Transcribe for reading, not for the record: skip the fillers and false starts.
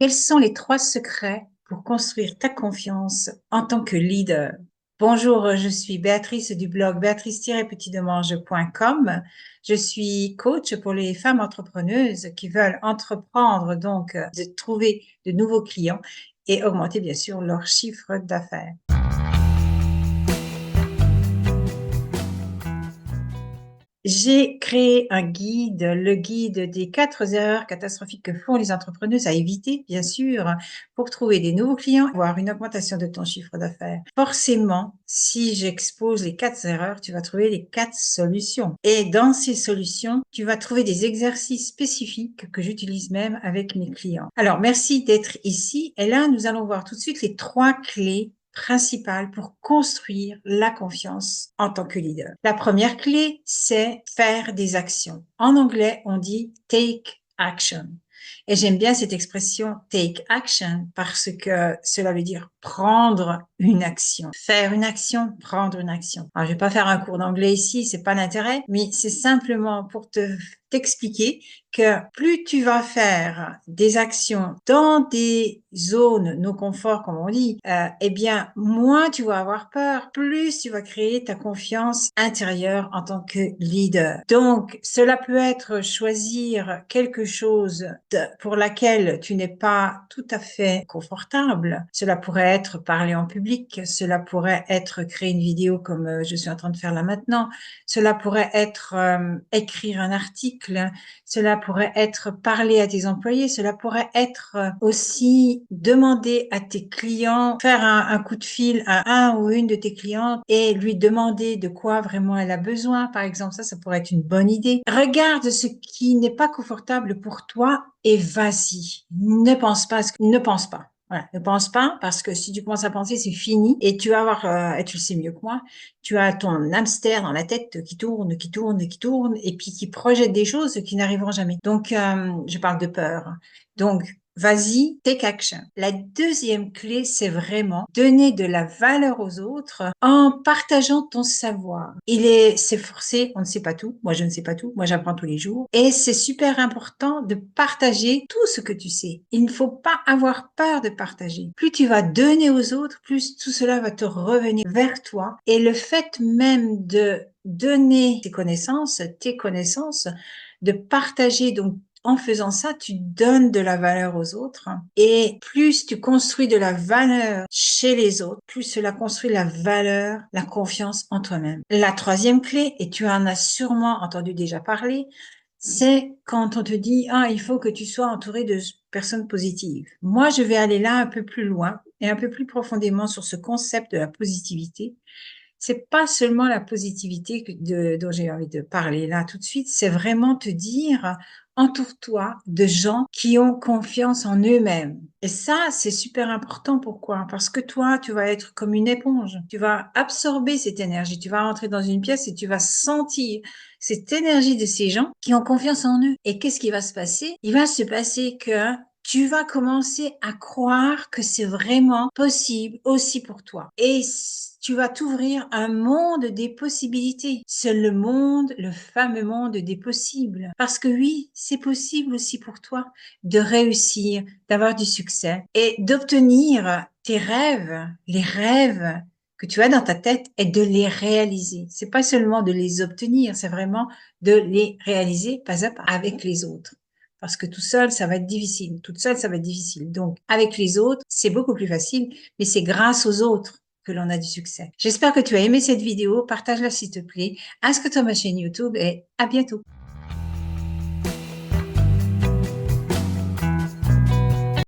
Quels sont les 3 secrets pour construire ta confiance en tant que leader? Bonjour, je suis Béatrice du blog béatrice-petitdemange.com. Je suis coach pour les femmes entrepreneuses qui veulent entreprendre, donc de trouver de nouveaux clients et augmenter bien sûr leur chiffre d'affaires. J'ai créé un guide, le guide des 4 erreurs catastrophiques que font les entrepreneuses à éviter, bien sûr, pour trouver des nouveaux clients, avoir une augmentation de ton chiffre d'affaires. Forcément, si j'expose les 4 erreurs, tu vas trouver les 4 solutions. Et dans ces solutions, tu vas trouver des exercices spécifiques que j'utilise même avec mes clients. Alors, merci d'être ici. Et là, nous allons voir tout de suite les 3 clés principale pour construire la confiance en tant que leader. La première clé, c'est faire des actions. En anglais, on dit take action. Et j'aime bien cette expression take action parce que cela veut dire prendre une action. Faire une action, prendre une action. Alors, je vais pas faire un cours d'anglais ici, c'est pas l'intérêt, mais c'est simplement pour t'expliquer que plus tu vas faire des actions dans des zones no confort, comme on dit, eh bien, moins tu vas avoir peur, plus tu vas créer ta confiance intérieure en tant que leader. Donc, cela peut être choisir quelque chose pour laquelle tu n'es pas tout à fait confortable. Cela pourrait être parler en public, cela pourrait être créer une vidéo comme je suis en train de faire là maintenant, cela pourrait être écrire un article, cela pourrait être parler à tes employés, cela pourrait être aussi demander à tes clients, faire un coup de fil à un ou une de tes clientes et lui demander de quoi vraiment elle a besoin. Par exemple, ça pourrait être une bonne idée. Regarde ce qui n'est pas confortable pour toi et vas-y. Ne pense pas, ne pense pas. Voilà, ne pense pas parce que si tu commences à penser, c'est fini et tu vas avoir, et tu le sais mieux que moi, tu as ton hamster dans la tête qui tourne, qui tourne, qui tourne et puis qui projette des choses qui n'arriveront jamais. Donc, je parle de peur. Donc, vas-y, take action. La deuxième clé, c'est vraiment donner de la valeur aux autres en partageant ton savoir. C'est forcé, on ne sait pas tout. Moi, je ne sais pas tout. Moi, j'apprends tous les jours. Et c'est super important de partager tout ce que tu sais. Il ne faut pas avoir peur de partager. Plus tu vas donner aux autres, plus tout cela va te revenir vers toi. Et le fait même de donner tes connaissances, de partager donc en faisant ça, tu donnes de la valeur aux autres et plus tu construis de la valeur chez les autres, plus cela construit la valeur, la confiance en toi-même. La troisième clé, et tu en as sûrement entendu déjà parler, c'est quand on te dit, ah, il faut que tu sois entouré de personnes positives. Moi, je vais aller là un peu plus loin et un peu plus profondément sur ce concept de la positivité. C'est pas seulement la positivité dont j'ai envie de parler là tout de suite, c'est vraiment te dire, entoure-toi de gens qui ont confiance en eux-mêmes. Et ça, c'est super important. Pourquoi? Parce que toi, tu vas être comme une éponge. Tu vas absorber cette énergie. Tu vas rentrer dans une pièce et tu vas sentir cette énergie de ces gens qui ont confiance en eux. Et qu'est-ce qui va se passer? Il va se passer que tu vas commencer à croire que c'est vraiment possible aussi pour toi. Et tu vas t'ouvrir un monde des possibilités. C'est le monde, le fameux monde des possibles. Parce que oui, c'est possible aussi pour toi de réussir, d'avoir du succès et d'obtenir tes rêves, les rêves que tu as dans ta tête et de les réaliser. C'est pas seulement de les obtenir, c'est vraiment de les réaliser pas à pas avec les autres. Parce que tout seul, ça va être difficile. Toute seule, ça va être difficile. Donc, avec les autres, c'est beaucoup plus facile, mais c'est grâce aux autres que l'on a du succès. J'espère que tu as aimé cette vidéo. Partage-la s'il te plaît. Inscris-toi à ma chaîne YouTube et à bientôt.